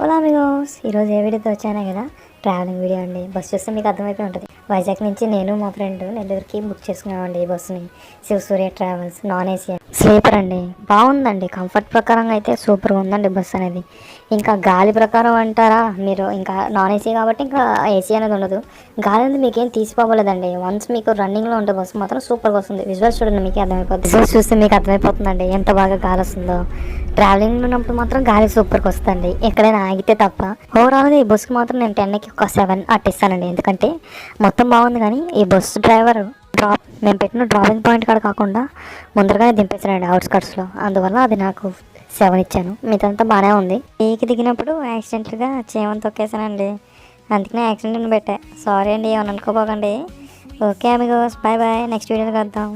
Ola Amigos, ఈరోజు ఏ వీడియోతో వచ్చానే కదా, ట్రావెలింగ్ వీడియో అండి. బస్సు చూస్తే మీకు అర్థమైపోయి ఉంటుంది. వైజాగ్ నుంచి నేను మా ఫ్రెండ్ నెల్లూరుకి బుక్ చేసుకున్నామండి ఈ బస్సుని. Shivasurya travels non AC sleeper అండి. బాగుందండి, కంఫర్ట్ ప్రకారంగా అయితే సూపర్గా ఉందండి బస్సు అనేది. ఇంకా గాలి ప్రకారం అంటారా మీరు, ఇంకా నాన్ ఏసీ కాబట్టి ఇంకా ఏసీ అనేది ఉండదు. గాలి అనేది మీకేం తీసిపోవలేదండి. వన్స్ మీకు రన్నింగ్లో ఉంటే బస్సు మాత్రం సూపర్గా వస్తుంది. విజువల్స్ చూడండి, మీకు అర్థమైపోతుంది. విజువల్స్ చూస్తే మీకు అర్థమైపోతుందండి ఎంత బాగా గాలి వస్తుందో. ట్రావెలింగ్ ఉన్నప్పుడు మాత్రం గాలి సూపర్గా వస్తుందండి, ఎక్కడైనా ఆగితే తప్ప. ఓవరాల్గా ఈ బస్సుకి మాత్రం నేను 10కి ఒక 7 అట్టిస్తానండి. ఎందుకంటే మొత్తం బాగుంది, కానీ ఈ బస్సు డ్రైవర్ మేము పెట్టిన డ్రాపింగ్ పాయింట్ కాడ కాకుండా ముందరగానే దింపేశానండి అవుట్స్కట్స్లో. అందువల్ల అది నాకు 7 ఇచ్చాను. మీదంతా బాగానే ఉంది. పీకి దిగినప్పుడు యాక్సిడెంట్గా చేయమని తొక్కేసానండి, అందుకనే యాక్సిడెంట్ పెట్టా. సారీ అండి, ఏమని అనుకోపోకండి. Okay amigos, bye bye. Next వీడియోలో కలుద్దాం.